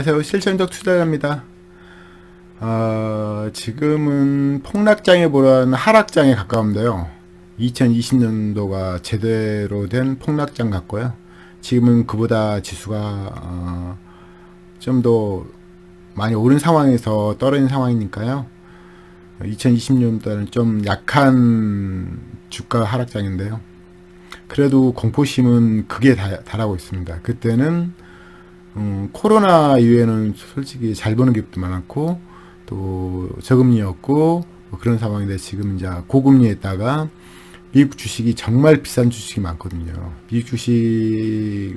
안녕하세요. 실천적 투자자입니다. 지금은 폭락장에 보다는 하락장에 가까운데요. 2020년도가 제대로 된 폭락장 같고요. 지금은 그보다 지수가 좀 더 많이 오른 상황에서 떨어진 상황이니까요. 2020년도는 좀 약한 주가 하락장인데요. 그래도 공포심은 극에 달하고 있습니다. 그때는 코로나 이후에는 솔직히 잘 버는 기업도 많았고 또 저금리였고 뭐 그런 상황인데, 지금 이제 고금리에다가 미국 주식이 정말 비싼 주식이 많거든요. 미국 주식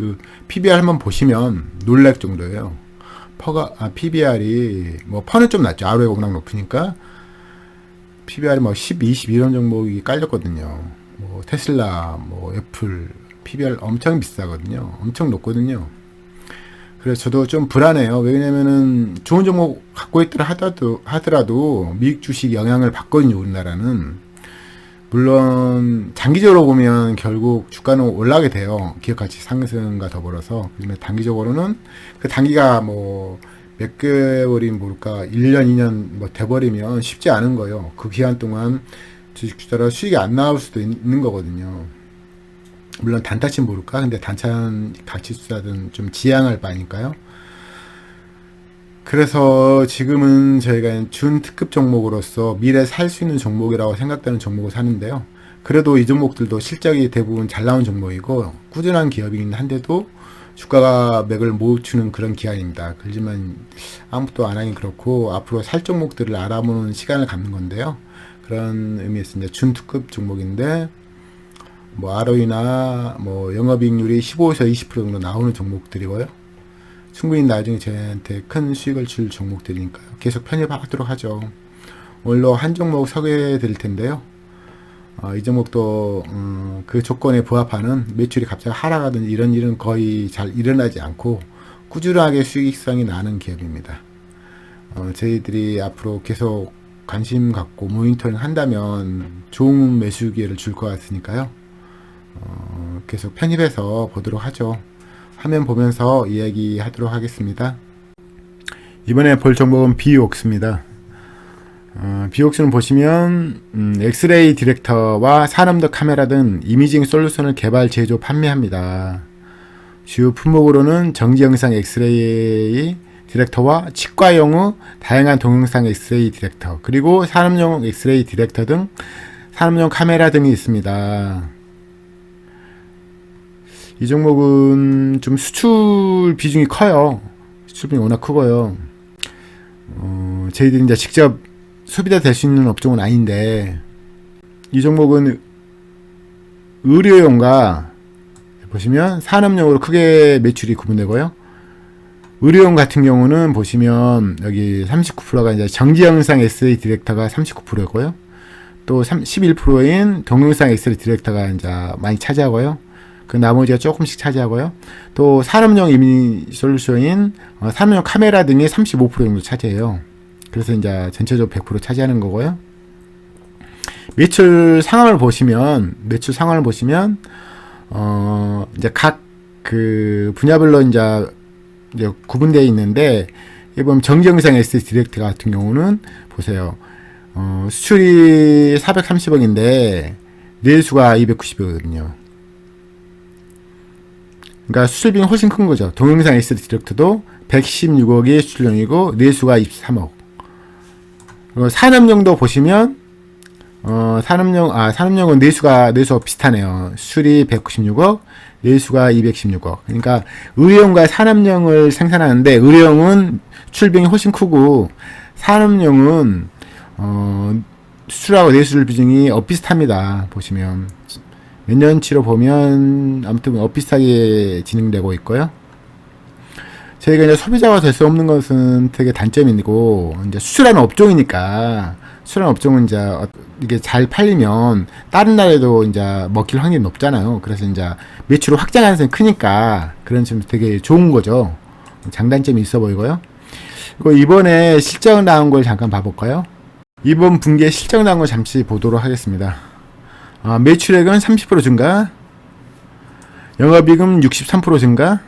PBR 한번 보시면 놀랄 정도예요. PBR이 뭐 퍼는 좀 낮죠. ROE가 워낙 높으니까 PBR이 뭐 10, 20 이런 종목이 깔렸거든요. 뭐 테슬라, 뭐 애플 PBR 엄청 비싸거든요. 엄청 높거든요. 그래서 저도 좀 불안해요. 왜냐면은 좋은 종목 갖고 있더라 하더라도 미국 주식 영향을 받거든요. 우리나라는. 물론 장기적으로 보면 결국 주가는 올라가게 돼요. 기업 가치 상승과 더불어서. 그러면 단기적으로는 그 단기가 뭐 몇 개월이 모를까 1년 2년 뭐 돼버리면 쉽지 않은 거예요. 그 기간 동안 주식 투자로 수익이 안 나올 수도 있는 거거든요. 물론 단타치는 모를까? 근데 단찬 가치 투자든 좀 지양할 바니까요. 그래서 지금은 저희가 준특급 종목으로서 미래 살 수 있는 종목이라고 생각되는 종목을 사는데요. 그래도 이 종목들도 실적이 대부분 잘 나온 종목이고 꾸준한 기업이긴 한데도 주가가 맥을 못 추는 그런 기간입니다. 그렇지만 아무것도 안 하긴 그렇고 앞으로 살 종목들을 알아보는 시간을 갖는 건데요. 그런 의미에서 이제 준특급 종목인데 뭐 ROE나 뭐 영업이익률이 15에서 20% 정도 나오는 종목들이고요. 충분히 나중에 저희한테 큰 수익을 줄 종목들이니까요. 계속 편입하도록 하죠. 오늘로 한 종목 소개해 드릴 텐데요. 이 종목도 그 조건에 부합하는 매출이 갑자기 하락하든지 이런 일은 거의 잘 일어나지 않고 꾸준하게 수익성이 나는 기업입니다. 저희들이 앞으로 계속 관심 갖고 모니터링 한다면 좋은 매수 기회를 줄 것 같으니까요. 계속 편입해서 보도록 하죠. 화면 보면서 이야기하도록 하겠습니다. 이번에 볼 종목은 비옥스입니다. 비옥스는 보시면 엑스레이 디렉터와 산업적 카메라 등 이미징 솔루션을 개발, 제조, 판매합니다. 주요 품목으로는 정지영상 엑스레이 디렉터와 치과용의 다양한 동영상 엑스레이 디렉터, 그리고 산업용 엑스레이 디렉터 등 산업용 카메라 등이 있습니다. 이 종목은 좀 수출 비중이 커요. 수출 비중이 워낙 크고요. 저희들이 이제 직접 소비자 될 수 있는 업종은 아닌데, 이 종목은 의료용과 보시면 산업용으로 크게 매출이 구분되고요. 의료용 같은 경우는 보시면 여기 39%가 이제 정지영상 엑스레이 디렉터가 39%고요. 또 11%인 동영상 엑스레이 디렉터가 이제 많이 차지하고요. 그 나머지가 조금씩 차지하고요. 또 산업용 이미지 솔루션인 산업용 카메라 등이 35% 정도 차지해요. 그래서 이제 전체적으로 100% 차지하는 거고요. 매출 상황을 보시면 이제 각 그 분야별로 이제 구분되어 있는데, 이번 정지영상 엑스레이 디렉터 같은 경우는 보세요. 수출이 430억인데 내수가 290억이거든요. 그러니까 수출 비용이 훨씬 큰 거죠. 동영상 엑스레이 디렉터도 116억이 수출량이고 내수가 23억. 산업용도 보시면 산업용은 내수가 비슷하네요. 수출이 196억, 내수가 216억. 그러니까 의료용과 산업용을 생산하는데, 의료용은 수출 비용이 훨씬 크고 산업용은 수출하고 내수출 비중이 비슷합니다. 보시면 몇 년치로 보면 아무튼 비슷하게 진행되고 있고요. 저희가 이제 소비자가 될 수 없는 것은 되게 단점이고, 이제 수출하는 업종이니까, 수출하는 업종은 이제 이게 잘 팔리면 다른 나라에도 이제 먹힐 확률이 높잖아요. 그래서 이제 매출을 확장하는 셈이 크니까 그런 점 되게 좋은 거죠. 장단점이 있어 보이고요. 그리고 이번에 실적 나온 걸 잠깐 봐볼까요? 이번 분기에 실적 나온 걸 잠시 보도록 하겠습니다. 매출액은 30% 증가, 영업이익은 63% 증가,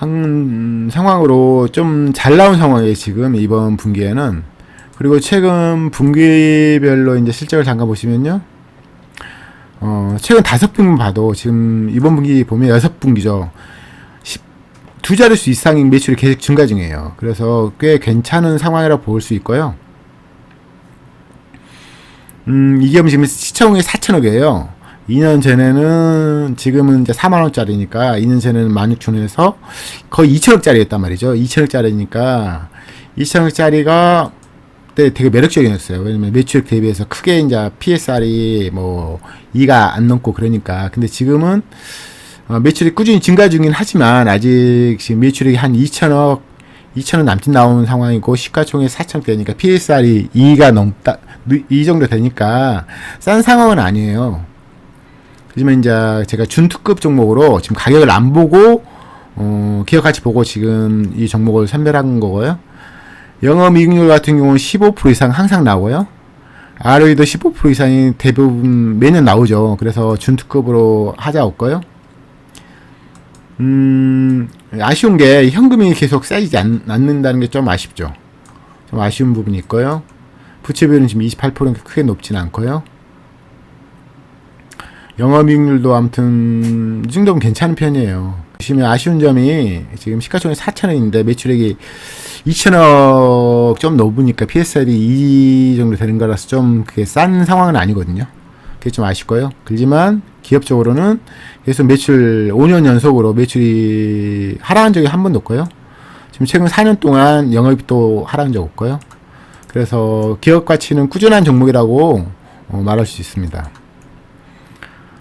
한 상황으로 좀 잘 나온 상황이에요, 지금 이번 분기에는. 그리고 최근 분기별로 이제 실적을 잠깐 보시면요. 최근 5분기 봐도 지금 이번 분기 보면 6분기죠. 두 자릿수 이상인 매출이 계속 증가 중이에요. 그래서 꽤 괜찮은 상황이라고 볼 수 있고요. 이 기업은 지금 시총이 4천억이에요. 2년 전에는, 지금은 이제 4만원짜리니까, 2년 전에는 16,000원에서 거의 2천억짜리였단 말이죠. 2천억짜리니까, 2천억짜리가 그때 되게 매력적이었어요. 왜냐면 매출 대비해서 크게 이제 PSR이 뭐 2가 안 넘고 그러니까. 근데 지금은 매출이 꾸준히 증가 중이긴 하지만 아직 지금 매출이 한 2천억 남짓 나오는 상황이고 시가총액 4천대니까 PSR이 2가 넘다, 이 정도 되니까 싼 상황은 아니에요. 하지만 이제 제가 준특급 종목으로 지금 가격을 안 보고 기업 가치 보고 지금 이 종목을 선별한 거고요. 영업이익률 같은 경우는 15% 이상 항상 나오고요. ROE도 15% 이상이 대부분 매년 나오죠. 그래서 준특급으로 하자 없고요. 아쉬운 게 현금이 계속 쌓이지 않는다는 게 좀 아쉽죠. 좀 아쉬운 부분이 있고요. 부채비율은 지금 28%니까 크게 높진 않고요. 영업이익률도 아무튼 이 정도면 괜찮은 편이에요. 보시면 아쉬운 점이 지금 시가총액 4천억인데 매출액이 2천억 좀 넘으니까 PSR이 2 정도 되는 거라서 좀 그게 싼 상황은 아니거든요. 그게 좀 아쉽고요. 그렇지만 기업적으로는 계속 매출 5년 연속으로 매출이 하락한 적이 한 번도 없고요. 지금 최근 4년 동안 영업이익도 하락한 적 없고요. 그래서 기업 가치는 꾸준한 종목이라고 말할 수 있습니다.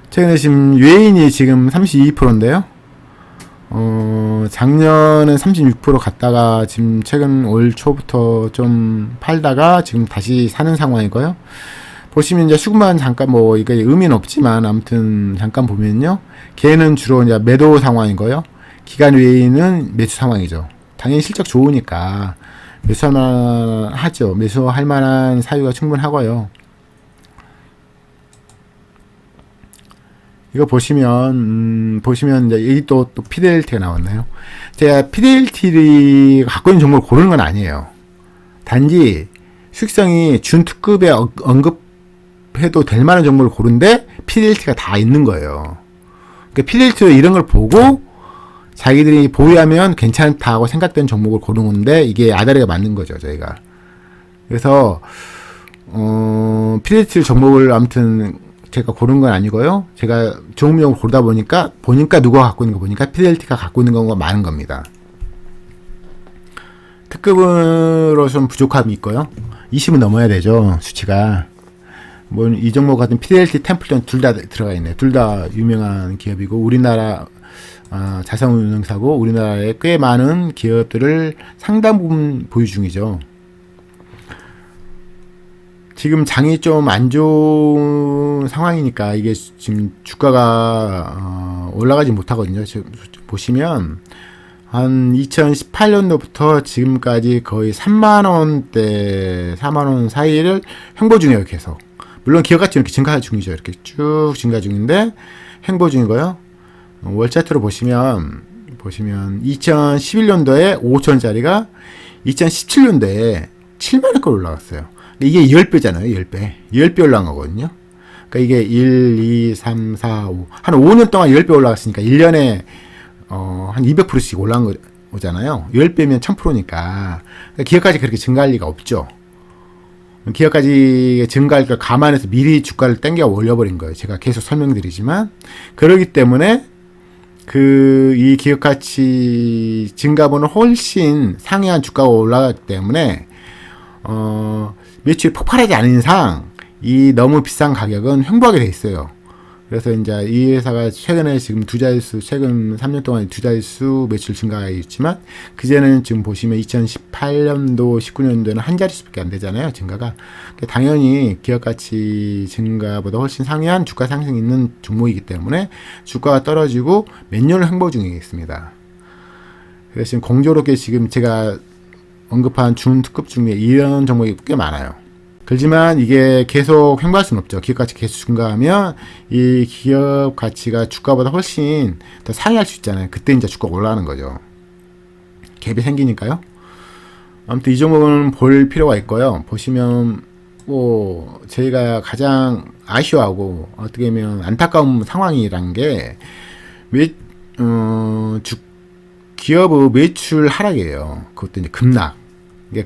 최근에 지금 외인이 지금 32%인데요. 작년은 36% 갔다가 지금 최근 올 초부터 좀 팔다가 지금 다시 사는 상황이고요. 보시면 이제 수급만 잠깐 뭐 이게 의미는 없지만 아무튼 잠깐 보면요. 걔는 주로 이제 매도 상황이고요. 기간 외에는 매수 상황이죠. 당연히 실적 좋으니까 매수할 하죠. 매수할 만한 사유가 충분하고요. 이거 보시면 이제 여기 또 피델리티가 나왔나요? 제가 피델리티를 갖고 있는 종목을 고르는 건 아니에요. 단지 수익성이 준특급에 언급해도 될 만한 종목을 고른데 피델리티가 다 있는 거예요. 그러니까 피델리티로 이런 걸 보고 자기들이 보유하면 괜찮다고 생각된 종목을 고르는 건데 이게 아다리가 맞는 거죠, 저희가. 그래서 피델리티 종목을 아무튼 제가 고른 건 아니고요. 제가 좋은 종목을 고르다 보니까 누가 갖고 있는 거 보니까 피델리티가 갖고 있는 경우가 많은 겁니다. 특급으로 좀 부족함이 있고요. 20은 넘어야 되죠, 수치가. 뭐 이 종목 같은 피델리티, 템플턴 둘 다 들어가 있네요. 둘 다 유명한 기업이고 우리나라 자산운용사고 우리나라에 꽤 많은 기업들을 상당 부분 보유 중이죠. 지금 장이 좀 안 좋은 상황이니까 이게 지금 주가가 올라가지 못하거든요. 지금 보시면 한 2018년도부터 지금까지 거의 3만원대, 4만원 사이를 횡보 중이에요, 계속. 물론 기업 가치는 이렇게 증가 중이죠. 이렇게 쭉 증가 중인데 횡보 중이고요. 월 차트로 보시면 2011년도에 5천원짜리가 2017년도에 7만원까지 올라갔어요. 이게 10배잖아요, 10배. 10배 올라간 거거든요. 그러니까 이게 1, 2, 3, 4, 5. 한 5년 동안 10배 올라갔으니까 1년에, 한 200%씩 올라간 거잖아요. 10배면 1000%니까. 그러니까 기업까지 그렇게 증가할 리가 없죠. 기업까지 증가할 걸 감안해서 미리 주가를 땡겨 올려버린 거예요. 제가 계속 설명드리지만. 그러기 때문에, 이 기업 가치 증가분은 훨씬 상회한 주가가 올라가기 때문에, 매출이 폭발하지 않은 이상 이 너무 비싼 가격은 횡보하게 돼 있어요. 그래서 이제 이 회사가 최근에 지금 최근 3년 동안 두 자릿수 매출 증가가 있지만 그전에는 지금 보시면 2018년도, 19년도에는 한 자릿수밖에 안 되잖아요, 증가가. 당연히 기업 가치 증가보다 훨씬 상회한 주가 상승이 있는 종목이기 때문에 주가가 떨어지고 몇 년을 횡보 중이겠습니다. 그래서 지금 공교롭게 지금 제가 언급한 준특급 중에 이런 종목이 꽤 많아요. 그렇지만 이게 계속 횡보할 수는 없죠. 기업 가치 계속 증가하면 이 기업 가치가 주가보다 훨씬 더 상회할 수 있잖아요. 그때 이제 주가가 올라가는 거죠. 갭이 생기니까요. 아무튼 이 종목은 볼 필요가 있고요. 보시면 뭐 저희가 가장 아쉬워하고 어떻게 보면 안타까운 상황이란 게 기업의 매출 하락이에요. 그것도 이제 급락.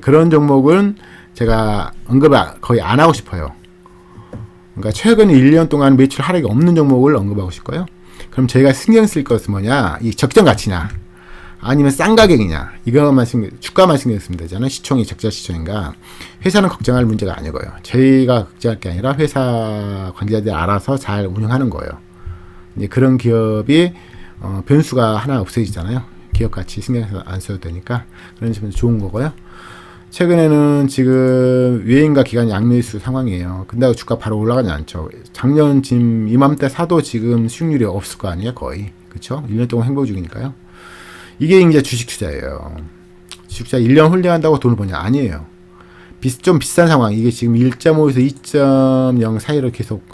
그런 종목은 제가 언급을 거의 안 하고 싶어요. 그러니까 최근 1년 동안 매출 하락이 없는 종목을 언급하고 싶고요. 그럼 저희가 신경 쓸 것은 뭐냐? 이 적정 가치냐? 아니면 싼 가격이냐? 이거만 주가만 신경 쓰면 되잖아요. 시총이 적자 시총인가? 회사는 걱정할 문제가 아니고요. 저희가 걱정할 게 아니라 회사 관계자들이 알아서 잘 운영하는 거예요. 이제 그런 기업이 변수가 하나 없어지잖아요. 기업 가치 신경 안 써도 되니까 그런 점에서 좋은 거고요. 최근에는 지금 외인과 기관 양매수 상황이에요. 근데 주가 바로 올라가지 않죠. 작년 지금 이맘때 사도 지금 수익률이 없을 거 아니에요, 거의. 그쵸? 1년 동안 행보 중이니까요. 이게 이제 주식 투자예요. 주식 투자 1년 홀딩한다고 돈을 버냐? 아니에요. 좀 비싼 상황. 이게 지금 1.5에서 2.0 사이로 계속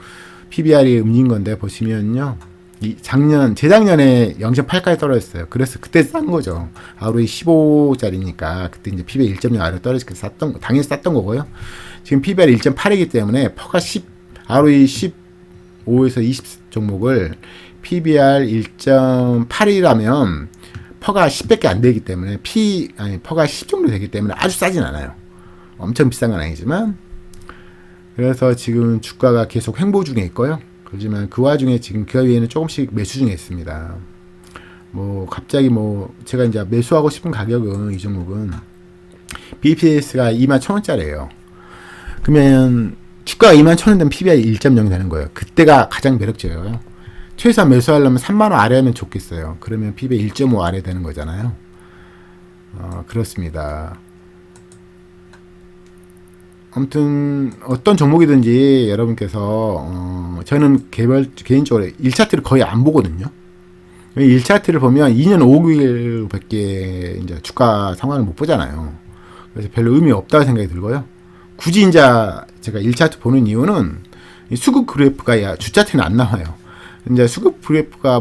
PBR이 움직인 건데, 보시면요. 재작년에 0.8까지 떨어졌어요. 그래서 그때 싼 거죠. ROE 15짜리니까 그때 이제 PBR 1.0 아래로 떨어지게 당연히 쌌던 거고요. 지금 PBR 1.8이기 때문에 퍼가 10, ROE 15에서 20 종목을 PBR 1.8이라면 퍼가 10밖에 안 되기 때문에 퍼가 10 정도 되기 때문에 아주 싸진 않아요. 엄청 비싼 건 아니지만, 그래서 지금 주가가 계속 횡보 중에 있고요. 그렇지만 그 와중에 지금 그 위에는 조금씩 매수 중에 있습니다. 뭐 갑자기 제가 이제 매수하고 싶은 가격은 이 종목은 BPS가 21,000원짜리예요. 그러면 주가가 21,000원 되면 PBR 1.0 되는 거예요. 그때가 가장 매력적이에요. 최소한 매수하려면 3만원 아래면 좋겠어요. 그러면 PBR 1.5 아래 되는 거잖아요. 그렇습니다. 아무튼 어떤 종목이든지 여러분께서 저는 개인적으로 1차트를 거의 안 보거든요. 1차트를 보면 2년 5개월밖에 이제 주가 상황을 못 보잖아요. 그래서 별로 의미 없다고 생각이 들고요. 굳이 이제 제가 1차트 보는 이유는 수급 그래프가 주차트는 안 나와요. 이제 수급 그래프가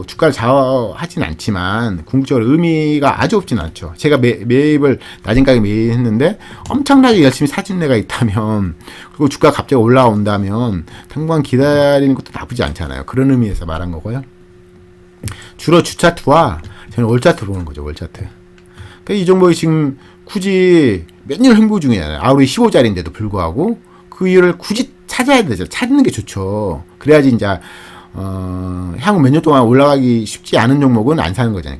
주가를 좌우하진 않지만 궁극적으로 의미가 아주 없진 않죠. 제가 매입을 낮은 가격에 매입했는데 엄청나게 열심히 사준 애가 있다면, 그리고 주가가 갑자기 올라온다면 당분간 기다리는 것도 나쁘지 않잖아요. 그런 의미에서 말한 거고요. 주로 주차트와 저는 월차트 보는 거죠. 월차트. 그러니까 이 종목이 지금 굳이 몇 년 횡보 중이잖아요. ROE 15짜리인데도 불구하고 그 이유를 굳이 찾아야 되죠. 찾는 게 좋죠. 그래야지 이제 향후 몇 년 동안 올라가기 쉽지 않은 종목은 안 사는 거잖아요.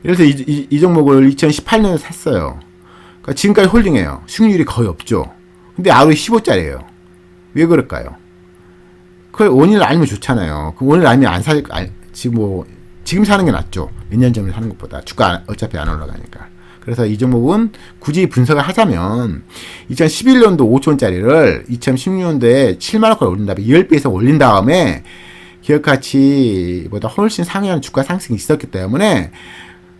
그래서 이 종목을 2018년에 샀어요. 그러니까 지금까지 홀딩해요. 수익률이 거의 없죠. 근데 ROE 15짜리예요. 왜 그럴까요? 그 원인을 알면 좋잖아요. 그 원인을 알면 지금 사는 게 낫죠. 몇 년 전에 사는 것보다. 주가 어차피 안 올라가니까. 그래서 이 종목은 굳이 분석을 하자면 2011년도 5천원짜리를 2016년도에 7만원까지 올린 다음에 10배 이상 올린 다음에 기업가치보다 훨씬 상회하는 주가 상승이 있었기 때문에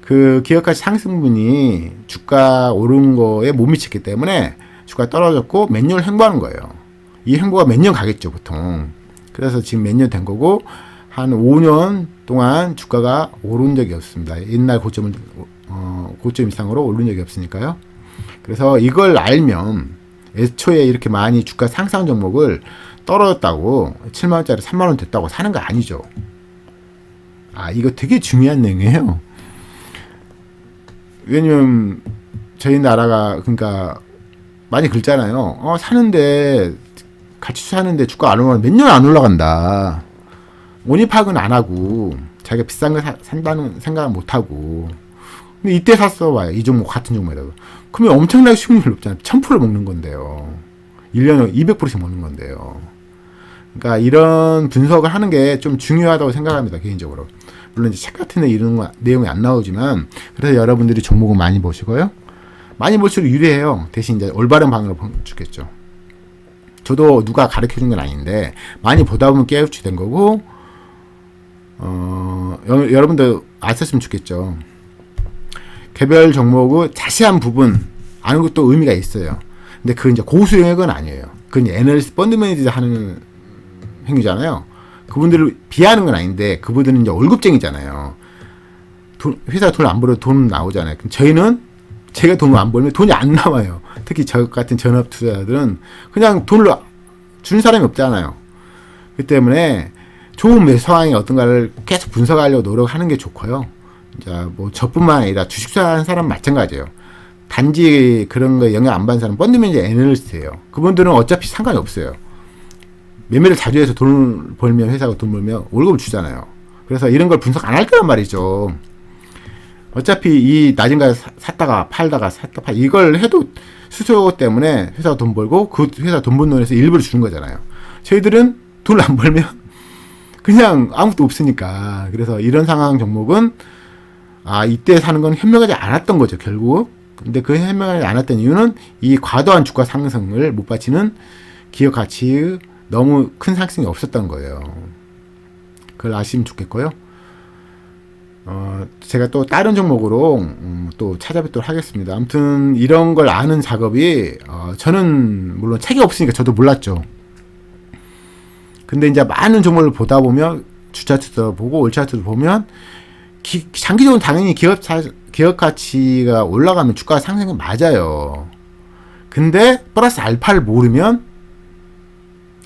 그 기업가치 상승분이 주가 오른 거에 못 미쳤기 때문에 주가 떨어졌고 몇 년을 횡보하는 거예요. 이 횡보가 몇 년 가겠죠, 보통. 그래서 지금 몇 년 된 거고 한 5년 동안 주가가 오른 적이 없습니다. 옛날 고점 이상으로 오른 적이 없으니까요. 그래서 이걸 알면 애초에 이렇게 많이 주가 상승 종목을 떨어졌다고 7만원짜리 3만원 됐다고 사는 거 아니죠. 이거 되게 중요한 내용이에요. 왜냐면 저희 나라가 그러니까 많이 긁잖아요. 사는데 같이 사는데 주가 안 올라가면 몇 년 안 올라간다. 원인 파악은 안 하고 자기가 비싼 거 산다는 생각을 못 하고. 근데 이때 샀어 봐요. 이 종목 같은 종목에다가. 그러면 엄청나게 수익률이 높잖아요. 1000% 먹는 건데요. 1년에 200%씩 먹는 건데요. 그러니까 이런 분석을 하는 게 좀 중요하다고 생각합니다. 개인적으로. 물론 이제 책 같은 데 이런 내용이 안 나오지만, 그래서 여러분들이 종목을 많이 보시고요. 많이 볼수록 유리해요. 대신 이제 올바른 방향으로 주겠죠. 저도 누가 가르쳐 준 건 아닌데 많이 보다 보면 깨우치 된 거고, 여러분들 아셨으면 좋겠죠. 개별 종목의 자세한 부분 아는 것도 의미가 있어요. 근데 그건 이제 고수 영역은 아니에요. 그건 애널리스트 펀드 매니저 하는 행위잖아요. 그분들을 비하하는 건 아닌데 그분들은 이제 월급쟁이잖아요. 회사 돈 안 벌어도 돈 나오잖아요. 그럼 저희는 제가 돈을 안 벌면 돈이 안 나와요. 특히 저 같은 전업 투자자들은 그냥 돈을 주는 사람이 없잖아요. 그 때문에 좋은 매수 상황이 어떤가를 계속 분석하려고 노력하는 게 좋고요. 자, 뭐 저뿐만 아니라 주식 투자하는 사람 마찬가지예요. 단지 그런 거에 영향 안 받는 사람, 펀드매니저 애널리스트예요. 그분들은 어차피 상관이 없어요. 매매를 자주 해서 돈을 벌면, 회사가 돈 벌면 월급을 주잖아요. 그래서 이런 걸 분석 안 할 거란 말이죠. 어차피 이 낮은 가에 샀다가 팔다가 이걸 해도 수수료 때문에 회사가 돈 벌고 그 회사 돈 번 돈에서 일부를 주는 거잖아요. 저희들은 돈을 안 벌면 그냥 아무것도 없으니까. 그래서 이런 상황 종목은 이때 사는 건 현명하지 않았던 거죠, 결국. 근데 그 현명하지 않았던 이유는 이 과도한 주가 상승을 못 받치는 기업 가치의 너무 큰 상승이 없었던 거예요. 그걸 아시면 좋겠고요. 제가 또 다른 종목으로 또 찾아뵙도록 하겠습니다. 아무튼 이런 걸 아는 작업이 저는 물론 책이 없으니까 저도 몰랐죠. 근데 이제 많은 종목을 보다 보면 주차트도 보고 올차트도 보면 장기적으로 당연히 기업 가치가 올라가면 주가가 상승이 맞아요. 근데 플러스 알파를 모르면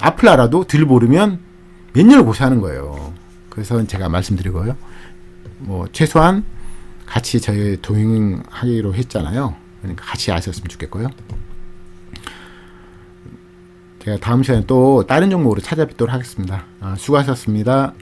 앞을 알아도 들 모르면 몇 년을 고생하는 거예요. 그래서 제가 말씀드리고요. 뭐 최소한 같이 저희 동행하기로 했잖아요. 그러니까 같이 아셨으면 좋겠고요. 제가 다음 시간에 또 다른 종목으로 찾아뵙도록 하겠습니다. 수고하셨습니다.